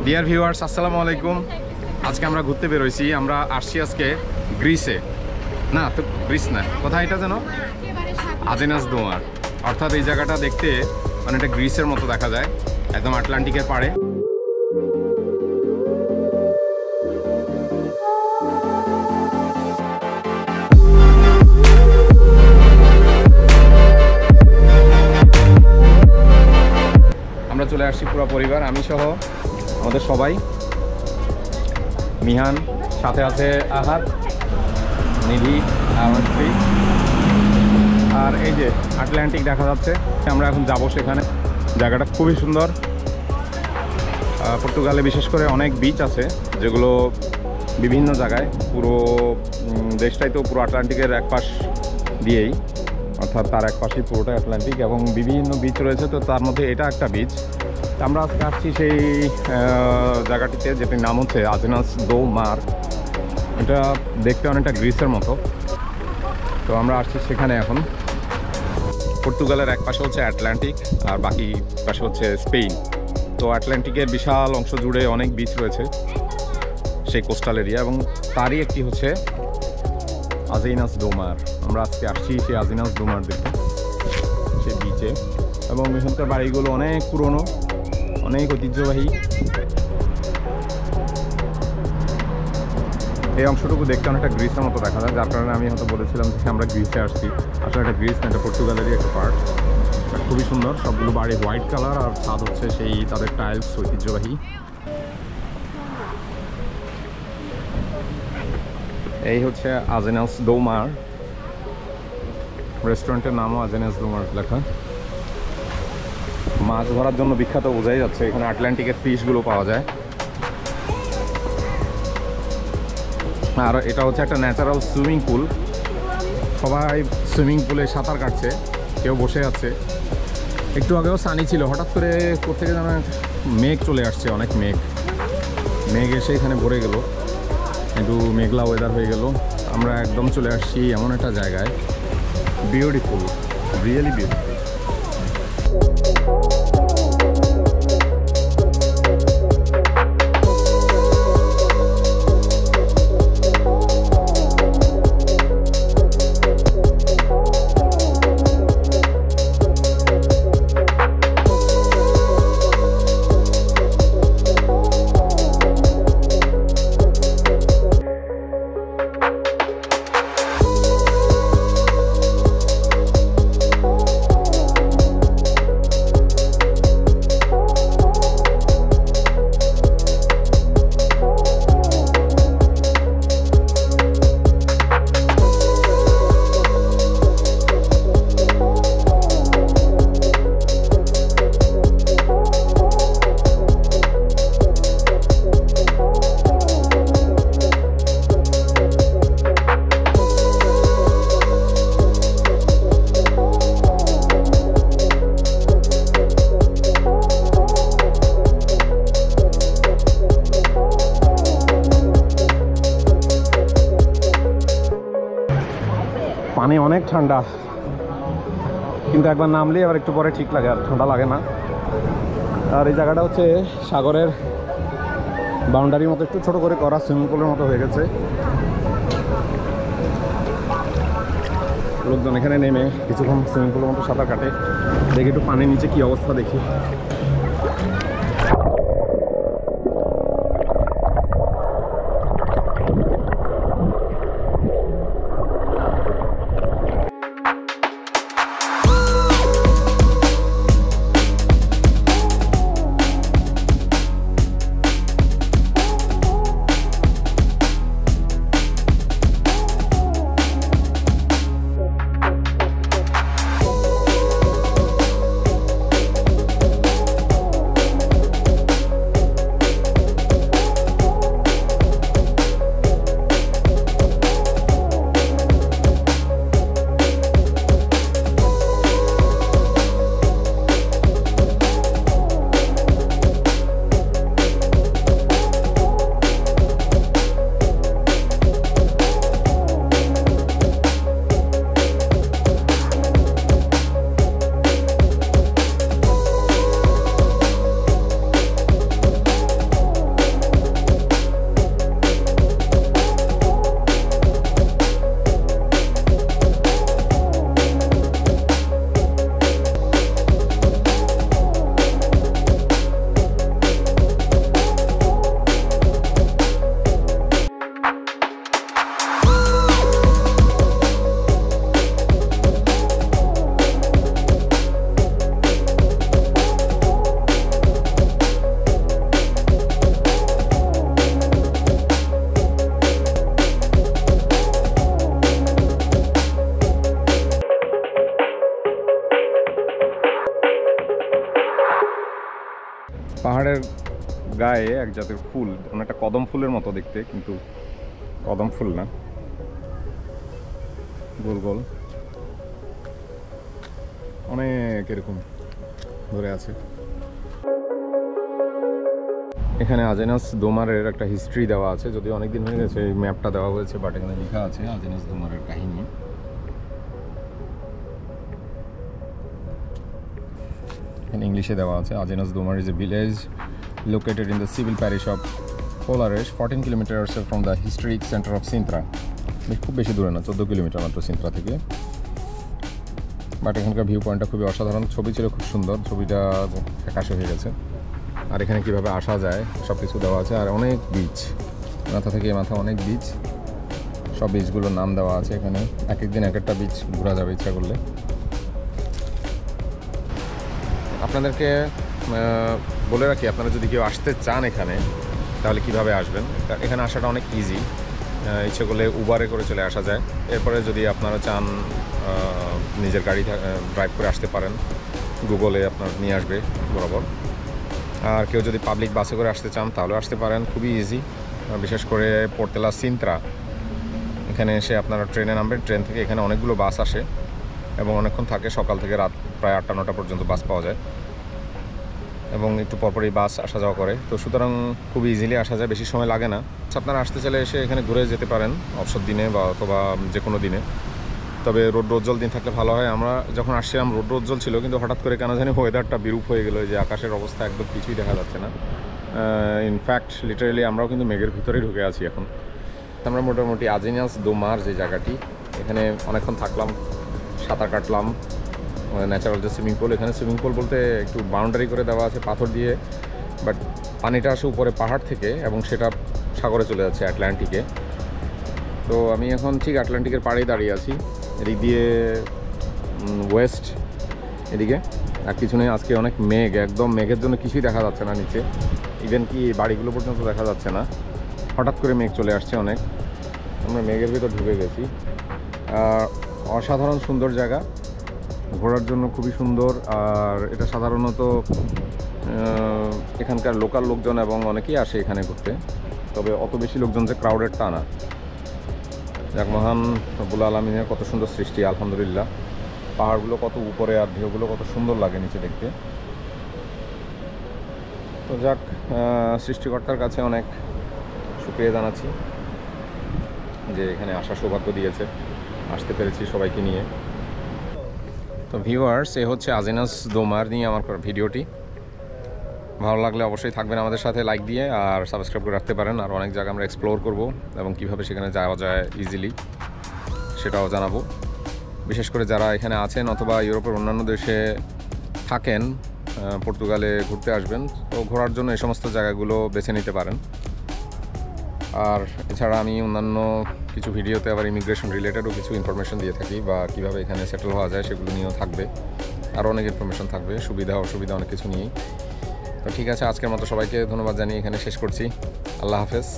Dear viewers, আসসালামু আলাইকুম। আজকে আমরা ঘুরতে বেরোইছি। আমরা আসছি আজকে গ্রিসে। না তো গ্রিস না, কোথায় এটা যেন আজেনাস দোমার। অর্থাৎ এই জায়গাটা দেখতে অনেকটা গ্রিসের মতো দেখা যায়, একদম আটলান্টিকের পাড়ে। আমরা চলে আসছি পুরো পরিবার, আমি সহ আমাদের সবাই। মিহান, সাথে আছে আহাত, নিধি, আমার স্ত্রী। আর এই যে আটলান্টিক দেখা যাচ্ছে, আমরা এখন যাব সেখানে। জায়গাটা খুবই সুন্দর। পর্তুগালে বিশেষ করে অনেক বিচ আছে, যেগুলো বিভিন্ন জায়গায়, পুরো দেশটাই তো পুরো আটলান্টিকের এক পাশ দিয়েই, অর্থাৎ তার এক পাশেই পুরোটা আটলান্টিক, এবং বিভিন্ন বিচ রয়েছে। তো তার মধ্যে এটা একটা বিচ। আমরা আজকে আসছি সেই জায়গাটিতে, যেটির নাম হচ্ছে আজেনাস দো মার। এটা দেখতে অনেকটা গ্রিসের মতো। তো আমরা আসছি সেখানে এখন। পর্তুগালের এক পাশে হচ্ছে আটলান্টিক, আর বাকি পাশে হচ্ছে স্পেন। তো আটলান্টিকের বিশাল অংশ জুড়ে অনেক বিচ রয়েছে, সেই কোস্টাল এরিয়া, এবং তারই একটি হচ্ছে আজেনাস দো মার। আমরা আজকে আসছি সেই আজেনাস দো মার দেখতে, সেই বিচে। এবং এখানকার বাড়িগুলো অনেক পুরনো, অনেক ঐতিহ্যবাহী। এই অংশটুকু দেখতে অনেকটা গ্রিসের মতো দেখা যায়, যার কারণে আমি হয়তো বলেছিলাম যে আমরা গ্রিসে আসছি। আসলে একটা গ্রিস না, এটা পর্তুগালেরই একটা পার্ট। খুবই সুন্দর, সবগুলো বাড়ি হোয়াইট কালার, আর ছাদ হচ্ছে সেই তাদের টাইলস, ঐতিহ্যবাহী। এই হচ্ছে আজেনাস দো মার। রেস্টুরেন্টের নামও আজেনাস দো মার লেখা। মাছ ধরার জন্য বিখ্যাত বোঝাই যাচ্ছে, এখানে আটলান্টিকের ফিশগুলো পাওয়া যায়। আর এটা হচ্ছে একটা ন্যাচারাল সুইমিং পুল। সবাই সুইমিং পুলে সাঁতার কাটছে, কেউ বসে আছে। একটু আগেও সানি ছিল, হঠাৎ করে কোথেকে যেন মেঘ চলে আসছে, অনেক মেঘ এসে এখানে ভরে গেল, একটু মেঘলা ওয়েদার হয়ে গেল। আমরা একদম চলে আসছি এমন একটা জায়গায়, বিউটিফুল, রিয়েলি বিউটিফুল। পানি অনেক ঠান্ডা, কিন্তু একবার নামলে আবার একটু পরে ঠিক লাগে, আর ঠান্ডা লাগে না। আর এই জায়গাটা হচ্ছে সাগরের বাউন্ডারির মতো একটু ছোট করে করা, সুইমিং পুলের মতো হয়ে গেছে। লোকজন এখানে নেমে কিছুক্ষণ সুইমিং পুলের মতো সাঁতার কাটে। দেখি একটু পানির নিচে কি অবস্থা দেখি। পাহাড়ের গায়ে এক জাতের ফুল, অনেকটা কদম ফুলের মতো দেখতে, কিন্তু কদম ফুল না, গোল গোল অনেক এরকম ধরে আছে। এখানে আজেনাস দোমারের একটা হিস্ট্রি দেওয়া আছে, যদিও অনেকদিন হয়ে গেছে এই ম্যাপটা দেওয়া হয়েছে, বাট এখানে লেখা আছে আজেনাস দোমারের কাহিনী। এখানে ইংলিশে দেওয়া আছে, আজেনাস দোমার is a village located in the civil parish of Polares, 14 kilometers from the historic center of Sintra. খুব বেশি দূরে না, 14 কিলোমিটার মাত্র সিন্ত্রা থেকে। বাট এখানকার ভিউ পয়েন্টটা খুবই অসাধারণ, ছবি ছিল খুব সুন্দর, ছবিটা ফ্যাকাশে হয়ে গেছে। আর এখানে কীভাবে আসা যায় সব কিছু দেওয়া আছে, আর অনেক বিচ, মাথা থেকে মাথা অনেক বিচ, সব বিচগুলোর নাম দেওয়া আছে এখানে। এক একদিন এক একটা বিচ ঘোরা যাবে ইচ্ছা করলে। আপনাদেরকে বলে রাখি, আপনারা যদি কেউ আসতে চান এখানে, তাহলে কিভাবে আসবেন। এখানে আসাটা অনেক ইজি, ইচ্ছে করলে উবারে করে চলে আসা যায়। এরপরে যদি আপনারা চান নিজের গাড়ি ড্রাইভ করে আসতে পারেন, গুগলে আপনার নিয়ে আসবে বরাবর। আর কেউ যদি পাবলিক বাসে করে আসতে চান তাহলেও আসতে পারেন, খুবই ইজি। বিশেষ করে পোর্তেলা সিন্ত্রা, এখানে এসে আপনারা ট্রেনে নামবেন, ট্রেন থেকে এখানে অনেকগুলো বাস আসে এবং অনেকক্ষণ থাকে, সকাল থেকে রাত প্রায় 8টা-9টা পর্যন্ত বাস পাওয়া যায় এবং একটু পরপরই বাস আসা যাওয়া করে। তো সুতরাং খুবই ইজিলি আসা যায়, বেশি সময় লাগে না। আপনারা আসতে চাইলে এসে এখানে ঘুরে যেতে পারেন অবসর দিনে বা অথবা যে কোনো দিনে, তবে রৌদ্রোজ্জ্বল দিন থাকলে ভালো হয়। আমরা যখন আসছিলাম রৌদ্রোজ্জ্বল ছিল, কিন্তু হঠাৎ করে কেন জানি ওয়েদারটা বিরূপ হয়ে গেলো, যে আকাশের অবস্থা একদম কিছুই দেখা যাচ্ছে না। ইনফ্যাক্ট লিটারেলি আমরাও কিন্তু মেঘের ভিতরেই ঢুকে আছি এখন। আমরা মোটামুটি আজেনাস দোমার যে জায়গাটি, এখানে অনেকক্ষণ থাকলাম, সাঁতার কাটলাম, ন্যাচারাল যে সুইমিং পুল। এখানে সুইমিং পুল বলতে একটু বাউন্ডারি করে দেওয়া আছে পাথর দিয়ে, বাট পানিটা আসে উপরে পাহাড় থেকে এবং সেটা সাগরে চলে যাচ্ছে আটলান্টিকে। তো আমি এখন ঠিক আটলান্টিকের পাড়েই দাঁড়িয়ে আছি, এদিক দিয়ে ওয়েস্ট এদিকে, আর কিছু নেই। আজকে অনেক মেঘ, একদম মেঘের জন্য কিছুই দেখা যাচ্ছে না নিচে, ইভেন কি বাড়িগুলো পর্যন্ত দেখা যাচ্ছে না। হঠাৎ করে মেঘ চলে আসছে অনেক, আমরা মেঘের ভিতর ঢুকে গেছি। অসাধারণ সুন্দর জায়গা, ঘোরার জন্য খুবই সুন্দর। আর এটা সাধারণত এখানকার লোকাল লোকজন এবং অনেকেই আসে এখানে ঘুরতে, তবে অত বেশি লোকজন যে ক্রাউডেড তা না। যাক, মহান রব্বুল আলামিনের কত সুন্দর সৃষ্টি, আলহামদুলিল্লাহ। পাহাড়গুলো কত উপরে আর ঢেউগুলো কত সুন্দর লাগে নিচে দেখতে। তো যাক, সৃষ্টিকর্তার কাছে অনেক শুকরিয়া জানাচ্ছি যে এখানে আসার সৌভাগ্য দিয়েছে, আসতে পেরেছি সবাইকে নিয়ে। তো ভিউয়ার্স, এ হচ্ছে আজেনাস দোমার নিয়ে আমার ভিডিওটি। ভালো লাগলে অবশ্যই থাকবেন আমাদের সাথে, লাইক দিয়ে আর সাবস্ক্রাইব করে রাখতে পারেন। আর অনেক জায়গা আমরা এক্সপ্লোর করব এবং কীভাবে সেখানে যাওয়া যায় ইজিলি সেটাও জানাবো। বিশেষ করে যারা এখানে আছেন অথবা ইউরোপের অন্যান্য দেশে থাকেন, পর্তুগালে ঘুরতে আসবেন, তো ঘোরার জন্য এই সমস্ত জায়গাগুলো বেছে নিতে পারেন। আর এছাড়া আমি অন্যান্য কিছু ভিডিওতে আবার ইমিগ্রেশন রিলেটেডও কিছু ইনফরমেশন দিয়ে থাকি, বা কীভাবে এখানে সেটেল হওয়া যায় সেগুলো নিয়েও থাকবে। আরও অনেক ইনফরমেশন থাকবে, সুবিধা অসুবিধা অনেক কিছু নিয়েই। তো ঠিক আছে, আজকের মতো সবাইকে ধন্যবাদ জানিয়ে এখানে শেষ করছি। আল্লাহ হাফেজ।